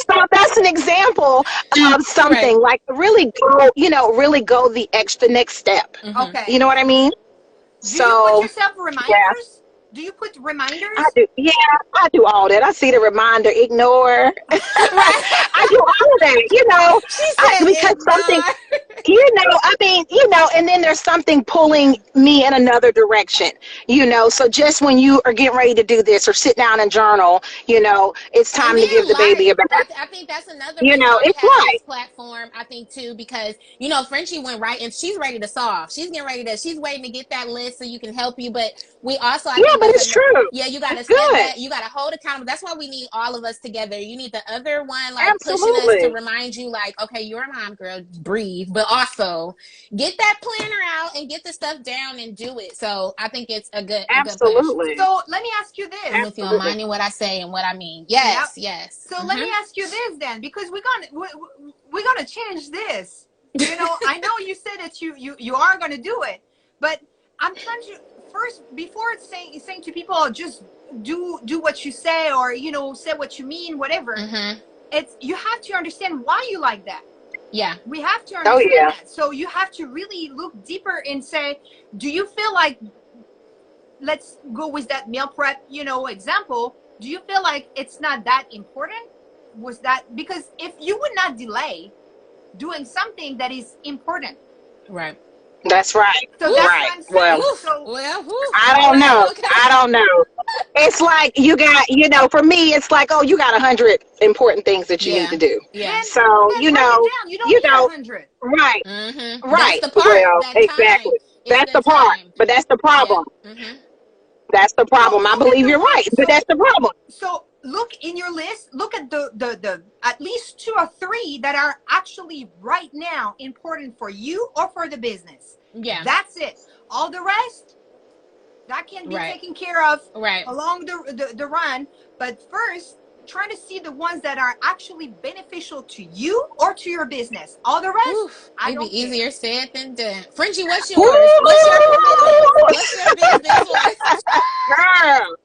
B: So that's an example of
A: Right.
B: something, like, really go the next step.
A: Mm-hmm.
B: You
C: Okay.
B: know what I mean?
C: Do you put
B: So
C: yourself
B: yeah,
C: reminders? Do you put
B: I
C: reminders?
B: do. Yeah, I do all that. I see the reminder, ignore.
A: Right.
B: I do all of that.
A: She said
B: Because something,
A: ignore.
B: and then there's something pulling me in another direction, so just when you are getting ready to do this or sit down and journal, it's
A: And
B: time to give
A: then
B: the baby a
A: life.
B: bath.
A: I think that's another reason why we
B: It's
A: have
B: life.
A: this platform. I think too, because Frenchie went right and she's ready to solve. She's getting ready to. She's waiting to get that list so you can help you. But we also, I
B: Yeah,
A: think
B: but
A: that's
B: it's
A: a
B: true.
A: yeah. You got to
B: It's
A: step
B: good.
A: back. You got to hold accountable. That's why we need all of us together. You need the other one like pushing us to
B: Absolutely.
A: remind you, like, okay, you're a mom, girl, breathe. But also get that planner out and get the stuff down and do it. So I think it's a good push.
B: Absolutely.
C: So let me ask you
A: I'm
C: this.
A: with you on
B: Absolutely.
A: minding what I say and what I mean.
C: Yep.
A: Yes, yes.
C: So let me
A: Mm-hmm.
C: ask you this then, because we're gonna change this. I know you said that you are gonna do it, but I'm trying to first, before it's saying to people, just do what you say, or say what you mean, whatever.
A: Mm-hmm.
C: It's, you have to understand why you like that.
A: Yeah.
C: We have to
B: Oh
C: understand
B: yeah.
C: that. So you have to really look deeper and say, do you feel like, let's go with that meal prep, example. Do you feel like it's not that important? Was that because if you would not delay doing something that is important,
A: Right.
B: That's right.
C: So that's
A: Oof.
C: what
B: Right.
C: I'm saying.
B: Well,
A: Oof.
C: So
A: Well, oof.
B: I
A: All
B: don't
A: right.
B: know.
A: Okay.
B: I don't know. It's like you got, for me, it's like, oh, you got 100 important things that you need
A: Yeah.
B: to do.
A: Yeah.
B: So,
C: write it down. You don't
B: you
C: need
B: know,
C: 100.
B: right,
A: That's
B: right.
A: the part.
B: Well,
A: That time.
B: exactly.
A: It's
B: That's
A: the
B: the part.
A: time.
B: But that's the
A: Yeah.
B: problem.
A: Mm-hmm.
B: That's the
C: So
B: problem. I
C: look at
B: believe
C: the
B: you're
C: one.
B: right, but that's the problem.
C: So look in your list. Look at the at least 2 or 3 that are actually right now important for you or for the business.
A: Yeah.
C: That's it. All the rest that can be
A: Right.
C: taken care of
A: Right.
C: along the run. But first, try to see the ones that are actually beneficial to you or to your business. All the rest,
A: Oof.
C: I
A: It'd be
C: don't care.
A: easier said than done. Frenchie, what's yours? What's your commitments?
B: Woo!
A: What's your business one?
B: Girl,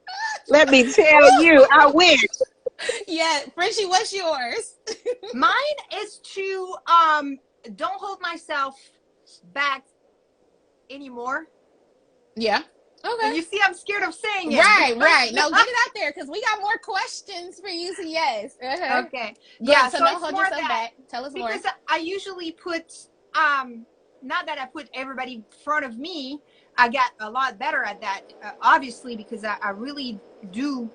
B: let me tell you, I wish.
A: Yeah. Frenchie, what's yours?
C: Mine is to don't hold myself back anymore.
A: Yeah. Okay.
C: And you see, I'm scared of saying it
A: Right, right.
C: because
A: No, get it out there because we got more questions for you. So yes. Uh-huh.
C: okay, yeah.
A: Good. So
C: So
A: don't
C: it's
A: hold
C: more
A: yourself
C: that
A: back. Tell us more.
C: because I usually put not that I put everybody in front of me. I got a lot better at that, obviously, because I really do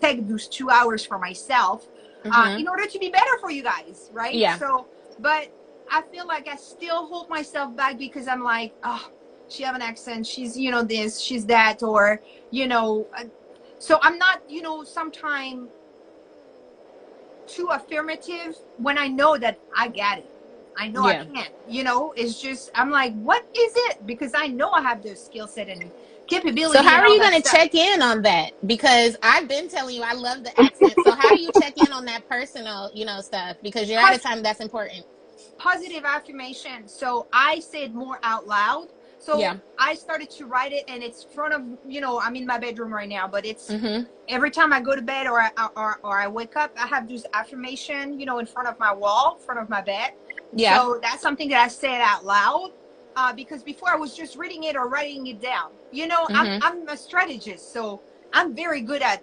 C: take those 2 hours for myself
A: Mm-hmm.
C: in order to be better for you guys, right?
A: Yeah.
C: So, but I feel like I still hold myself back because I'm like, oh, she have an accent, she's this, she's that, or so I'm not sometime too affirmative when I know that I got it. I know I
A: Yeah.
C: can. It's just I'm like, what is it? Because I know I have the skill set and
A: So
C: capability
A: how
C: and
A: are
C: all
A: you
C: that
A: going to
C: stuff.
A: check in on that? Because I've been telling you I love the accent. So how do you check in on that personal, stuff? Because you're at a
C: Pos-
A: time that's important.
C: Positive affirmation. So I say it more out loud. So
A: Yeah.
C: I started to write it, and it's front of I'm in my bedroom right now, but it's
A: Mm-hmm.
C: every time I go to bed or I wake up, I have this affirmation, in front of my wall, in front of my bed.
A: Yeah.
C: So that's something that I said out loud because before I was just reading it or writing it down.
A: Mm-hmm.
C: I'm a strategist, so I'm very good at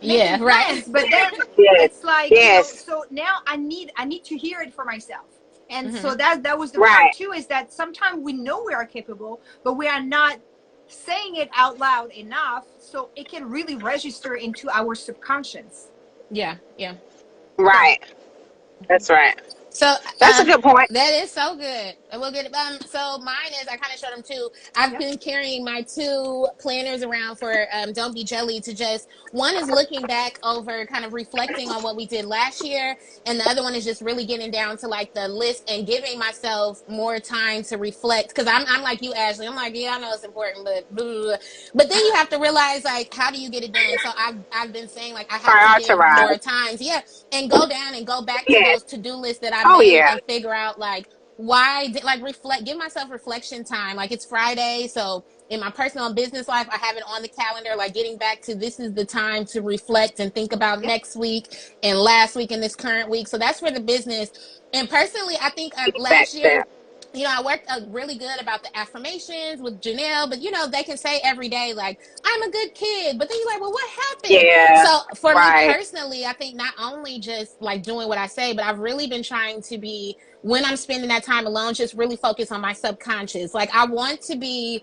C: making
A: Yeah. Right.
C: plans. But then
B: Yes,
C: it's like
B: yes,
C: so now I need to hear it for myself. And
A: Mm-hmm.
C: so that was the part
B: right.
C: too, is that sometimes we know we are capable, but we are not saying it out loud enough so it can really register into our subconscious.
A: Yeah. Yeah.
C: So
B: Right. That's right.
A: So
B: That's a good point.
A: that is so good. And we'll get so mine is I kind of showed them too. I've
C: yep.
A: been carrying my 2 planners around for Don't Be Jelly to just one is looking back over kind of reflecting on what we did last year, and the other one is just really getting down to like the list and giving myself more time to reflect because I'm like you, Ashley. I'm like, yeah, I know it's important, but blah, blah, blah. But then you have to realize like how do you get it done? So I've been saying like I have to give more
B: Prioritize.
A: times. Yeah, and go down and go back to
B: Yes.
A: those to-do lists that I
B: Oh,
A: made
B: yeah.
A: and figure out like why did like reflect give myself reflection time like it's Friday, so in my personal and business life I have it on the calendar like getting back to this is the time to reflect and think about
C: Yep.
A: next week and last week and this current week. So that's for the business. And personally I think
B: Back
A: last year
B: step.
A: I worked really good about the affirmations with Janelle, but they can say every day, like, I'm a good kid. But then you're like, well, what happened?
B: Yeah.
A: So for me
B: Right.
A: personally, I think not only just like doing what I say, but I've really been trying to be, when I'm spending that time alone, just really focus on my subconscious. Like, I want to be,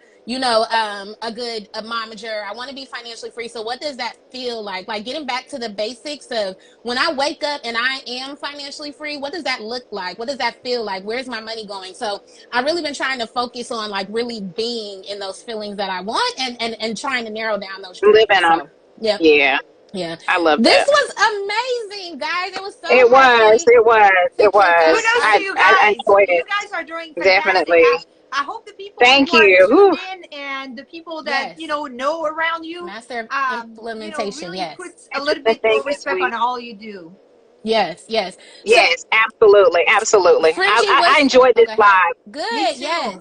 A: a momager. I want to be financially free. So what does that feel like? Like getting back to the basics of when I wake up and I am financially free, what does that look like? What does that feel like? Where's my money going? So I've really been trying to focus on like really being in those feelings that I want and trying to narrow down those
B: Living
A: journeys.
B: them.
A: So, yep.
B: Yeah.
A: Yeah.
B: I love
A: This
B: that.
A: was amazing, guys. It was so
B: It was.
A: healthy
B: It was.
A: to
B: It
A: kick
B: was.
A: off
C: Kudos to
A: our
C: you
B: I
C: guys.
B: enjoyed
C: You
B: it.
C: guys are doing fantastic.
B: Definitely.
C: I hope the people who
B: Thank
C: are
B: you.
C: tuned
B: Whew.
C: in and the people that
A: yes.
C: know around you,
A: Master implementation.
C: really
A: Yes.
C: put a little bit more
B: Implementation,
C: respect
B: sweet.
C: on all you do.
A: Yes. Yes. So
B: Yes, absolutely. Absolutely.
A: Frenchie,
B: I
A: what's
B: enjoyed
A: oh
B: this
A: go ahead.
B: live.
C: Me
A: Good,
C: too.
A: yes.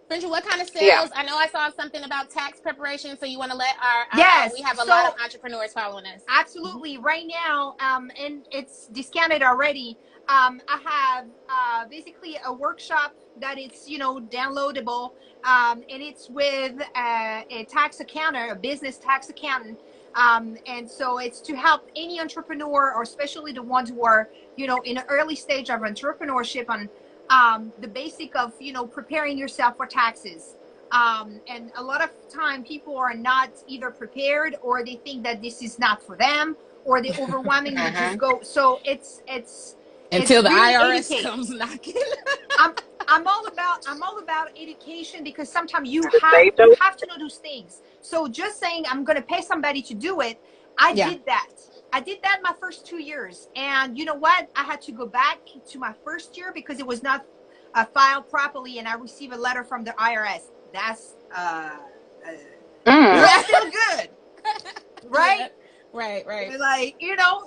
A: Frenchie, what kind of
B: Yeah.
A: sales? I know I saw something about tax preparation, so you want to let our we
C: Yes.
A: have a lot of
C: So
A: entrepreneurs following us. Mhm.
C: absolutely. Right now, and it's discounted already. I have basically a workshop that it's downloadable, and it's with a tax accountant, a business tax accountant. And so it's to help any entrepreneur, or especially the ones who are in an early stage of entrepreneurship, on the basic of, preparing yourself for taxes. And a lot of time people are not either prepared, or they think that this is not for them, or they overwhelmingly just go. So it's
A: Until the
C: really
A: IRS
C: educate.
A: comes knocking.
C: I'm all about education, because sometimes you
B: Say so.
C: have to know those things. So just saying I'm going to pay somebody to do it, I did that my first 2 years, and you know what? I had to go back to my first year because it was not filed properly, and I received a letter from the IRS. That's don't feel good, right?
A: Yeah. Right.
C: Like,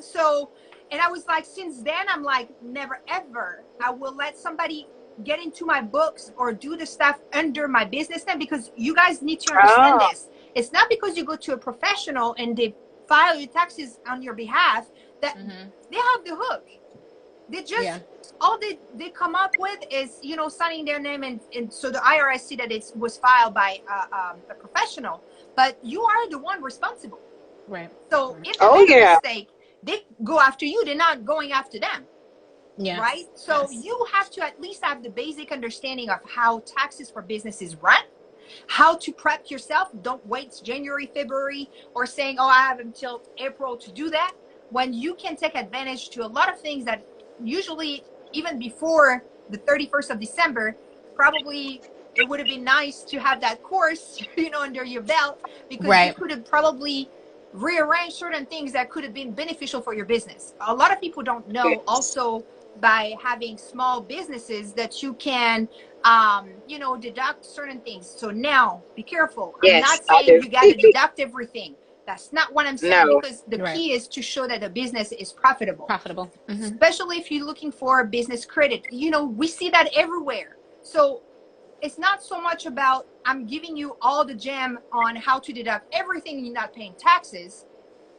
C: so, and I was like, since then, I'm like, never ever I will let somebody get into my books or do the stuff under my business name, because you guys need to understand this. It's not because you go to a professional and they file your taxes on your behalf that they have the hook. They just all they come up with is signing their name, and so the IRS see that it was filed by a professional, but you are the one responsible.
A: Right.
C: So if they make a mistake, they go after you. They're not going after them.
A: Yeah.
C: Right. So you have to at least have the basic understanding of how taxes for businesses run, how to prep yourself. Don't wait January, February, or saying, oh, I have until April to do that, when you can take advantage to a lot of things that usually even before the 31st of December, probably it would have been nice to have that course, under your belt, because you could have probably rearranged certain things that could have been beneficial for your business. A lot of people don't know also, by having small businesses, that you can deduct certain things. So now be careful. I'm not saying you got to deduct everything. That's not what I'm saying, because the key is to show that a business is profitable. Especially if you're looking for business credit. We see that everywhere. So it's not so much about I'm giving you all the gem on how to deduct everything and you're not paying taxes.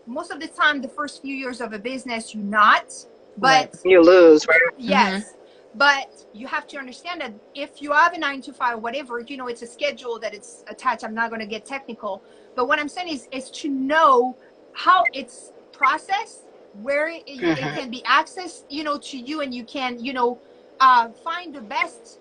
C: Most of the time, the first few years of a business, you're not. But
B: you lose, right?
C: Yes. But you have to understand that if you have a 9 to 5, whatever, it's a schedule that it's attached. I'm not going to get technical. But what I'm saying is to know how it's processed, where it can be accessed, to you, and you can, find the best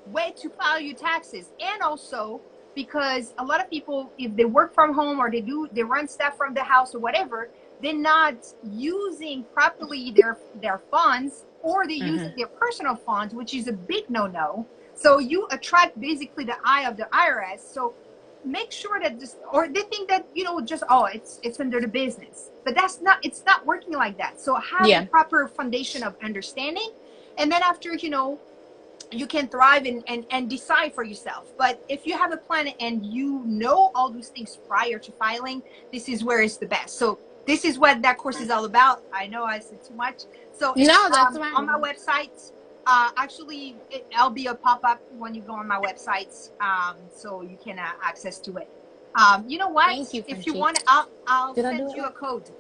C: way to file your taxes. And also, because a lot of people, if they work from home or they run stuff from the house or whatever, they're not using properly their funds, or they're using their personal funds, which is a big no-no. So you attract basically the eye of the IRS. So make sure that or they think that, it's under the business, but it's not working like that. So have a proper foundation of understanding. And then after, you can thrive and decide for yourself. But if you have a plan and all those things prior to filing, this is where it's the best. So this is what that course is all about. I know I said too much. So that's right. On my website. Actually, I'll be a pop-up when you go on my website, so you can access to it. You know what?
A: Thank you,
C: if you want, I'll send you a code.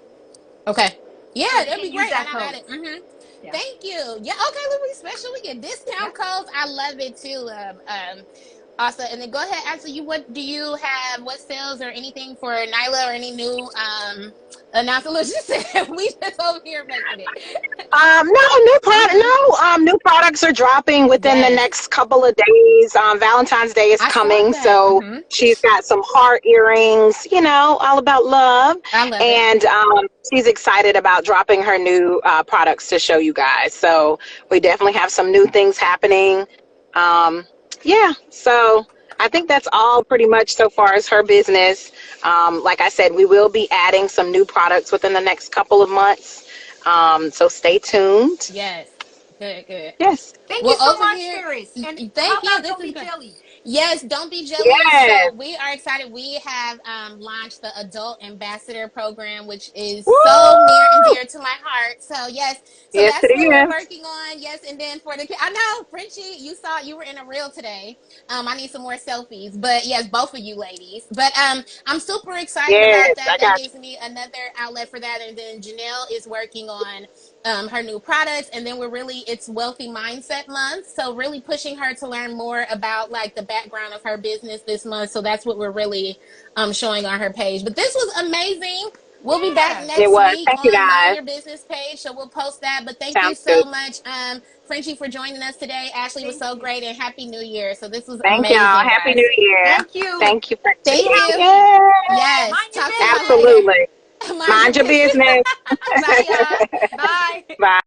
A: Okay. Yeah,
C: so
A: that'd be great.
C: Yeah.
A: Thank you. Yeah. Okay, Louis, special. We get discount codes. I love it too. Also, and then go ahead. Actually, what do you have? What sales or anything for Nyla, or any new announcement? Let's just say we just over here making it.
B: New products are dropping within the next couple of days. Valentine's Day is coming, so she's got some heart earrings. All about love.
A: I love
B: it. She's excited about dropping her new products to show you guys. So we definitely have some new things happening. So I think that's all pretty much so far as her business. Like I said, we will be adding some new products within the next couple of months. So stay tuned.
A: Yes. Good.
B: Yes.
C: Thank you so much, Paris. And
A: thank you.
C: Don't be jelly.
A: Yes, don't be jealous.
B: Yes.
A: So we are excited. We have launched the Adult Ambassador Program, which is so near and dear to my heart. So yes, that's what we're working on. Yes, and then for the I know, Frenchie, you were in a reel today. I need some more selfies. But yes, both of you ladies. But I'm super excited about that. That gives me another outlet for that. And then Janelle is working on her new products, and then it's Wealthy Mindset Month, so really pushing her to learn more about like the background of her business this month. So that's what we're really showing on her page. But this was amazing. We'll be back
C: Yeah.
B: It
A: next
B: was.
A: week
B: Thank you
A: on Mind
B: guys.
A: Your Business page, so we'll post that. But thank you
B: Sounds good.
A: so much, Frenchie, for joining us today. Ashley was
C: Thank
A: so
C: you.
A: great, and Happy New Year. So this was
B: Thank y'all.
A: amazing,
B: Happy
A: guys.
B: New Year.
C: Thank you.
B: Thank you for
C: Stay
A: Thank you.
C: healthy.
B: Yes.
A: Yes.
C: Mind your
A: Talk to y'all
C: business.
A: later.
B: Absolutely.
A: Mind your
B: Mind your
A: business.
B: business.
C: See
A: Bye,
C: ya.
A: y'all.
C: Bye.
B: Bye.